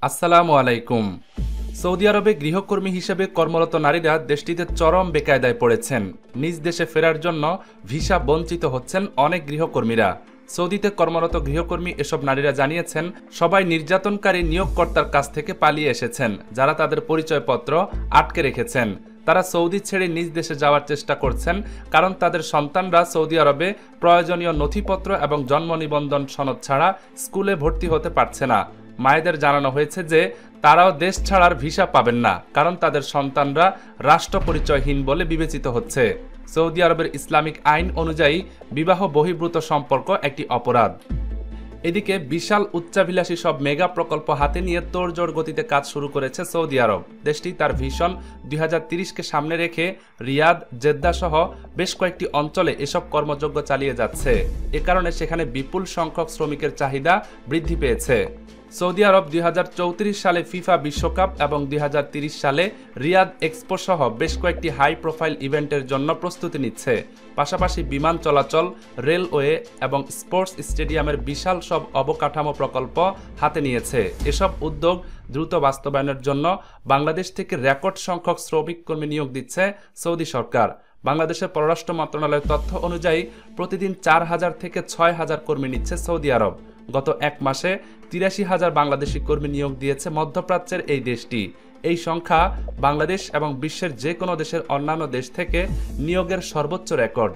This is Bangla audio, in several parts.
আসসালামু আলাইকুম। সৌদি আরবে গৃহকর্মী হিসেবে কর্মরত নারীরা দেশটিতে চরম বেকায়দায় পড়েছেন। নিজ দেশে ফেরার জন্য ভিসা বঞ্চিত হচ্ছেন অনেক গৃহকর্মীরা। সৌদিতে কর্মরত গৃহকর্মী এসব নারীরা জানিয়েছেন, সবাই নির্যাতনকারী নিয়োগকর্তার কাছ থেকে পালিয়ে এসেছেন, যারা তাদের পরিচয়পত্র আটকে রেখেছেন। তারা সৌদি ছেড়ে নিজ দেশে যাওয়ার চেষ্টা করছেন, কারণ তাদের সন্তানরা সৌদি আরবে প্রয়োজনীয় নথিপত্র এবং জন্ম নিবন্ধন সনদ ছাড়া স্কুলে ভর্তি হতে পারছে না। মায়েদের জানানো হয়েছে যে তারাও দেশ ছাড়ার ভিসা পাবেন না, কারণ তাদের সন্তানরা রাষ্ট্র পরিচয়হীন বলে বিবেচিত হচ্ছে। সৌদি আরবের ইসলামিক আইন অনুযায়ী বিবাহ বহির্ভূত সম্পর্ক একটি অপরাধ। এদিকে বিশাল উচ্চাভিলাষী সব মেগা প্রকল্প হাতে নিয়ে তোড়জোড় গতিতে কাজ শুরু করেছে সৌদি আরব। দেশটি তার ভিশন 2030কে সামনে রেখে রিয়াদ, জেদ্দা সহ বেশ কয়েকটি অঞ্চলে এসব কর্মযজ্ঞ চালিয়ে যাচ্ছে। এ কারণে সেখানে বিপুল সংখ্যক শ্রমিকের চাহিদা বৃদ্ধি পেয়েছে। সৌদি আরব 2034 সালে ফিফা বিশ্বকাপ এবং 2030 সালে রিয়াদ এক্সপো সহ বেশ কয়েকটি হাই প্রোফাইল ইভেন্টের জন্য প্রস্তুতি নিচ্ছে। পাশাপাশি বিমান চলাচল, রেলওয়ে এবং স্পোর্টস স্টেডিয়ামের বিশাল সব অবকাঠামো প্রকল্প হাতে নিয়েছে। এসব উদ্যোগ দ্রুত বাস্তবায়নের জন্য বাংলাদেশ থেকে রেকর্ড সংখ্যক শ্রমিক কর্মী নিয়োগ দিচ্ছে সৌদি সরকার। বাংলাদেশের পররাষ্ট্র মন্ত্রণালয়ের তথ্য অনুযায়ী প্রতিদিন 4000 থেকে 6000 কর্মী নিচ্ছে সৌদি আরব। গত এক মাসে 83,000 বাংলাদেশি কর্মী নিয়োগ দিয়েছে মধ্যপ্রাচ্যের এই দেশটি। এই সংখ্যা বাংলাদেশ এবং বিশ্বের যে কোনো দেশের অন্যান্য দেশ থেকে নিয়োগের সর্বোচ্চ রেকর্ড।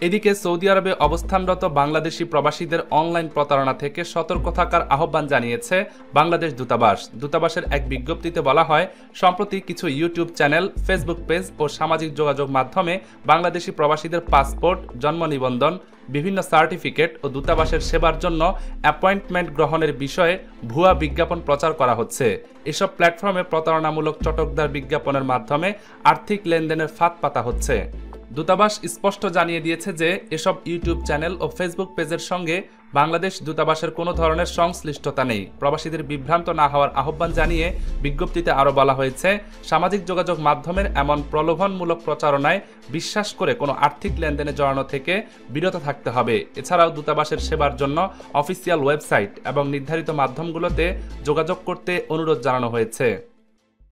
এদিকে সৌদি আরবে অবস্থানরত বাংলাদেশি প্রবাসীদের অনলাইন প্রতারণা থেকে সতর্ক থাকার আহ্বান জানিয়েছে বাংলাদেশ দূতাবাস। দূতাবাসের এক বিজ্ঞপ্তিতে বলা হয়, সম্প্রতি কিছু ইউটিউব চ্যানেল, ফেসবুক পেজ ও সামাজিক যোগাযোগ মাধ্যমে বাংলাদেশি প্রবাসীদের পাসপোর্ট, জন্ম নিবন্ধন, বিভিন্ন সার্টিফিকেট ও দূতাবাসের সেবার জন্য অ্যাপয়েন্টমেন্ট গ্রহণের বিষয়ে ভুয়া বিজ্ঞাপন প্রচার করা হচ্ছে। এসব প্ল্যাটফর্মে প্রতারণামূলক চটকদার বিজ্ঞাপনের মাধ্যমে আর্থিক লেনদেনের ফাঁদ পাতা হচ্ছে। দূতাবাস স্পষ্ট জানিয়ে দিয়েছে যে এসব ইউটিউব চ্যানেল ও ফেসবুক পেজের সঙ্গে বাংলাদেশ দূতাবাসের কোনো ধরনের সংশ্লিষ্টতা নেই। প্রবাসীদের বিভ্রান্ত না হওয়ার আহ্বান জানিয়ে বিজ্ঞপ্তিতে আরও বলা হয়েছে, সামাজিক যোগাযোগ মাধ্যমের এমন প্রলোভনমূলক প্রচারণায় বিশ্বাস করে কোনো আর্থিক লেনদেনে জড়ানো থেকে বিরত থাকতে হবে। এছাড়াও দূতাবাসের সেবার জন্য অফিসিয়াল ওয়েবসাইট এবং নির্ধারিত মাধ্যমগুলোতে যোগাযোগ করতে অনুরোধ জানানো হয়েছে।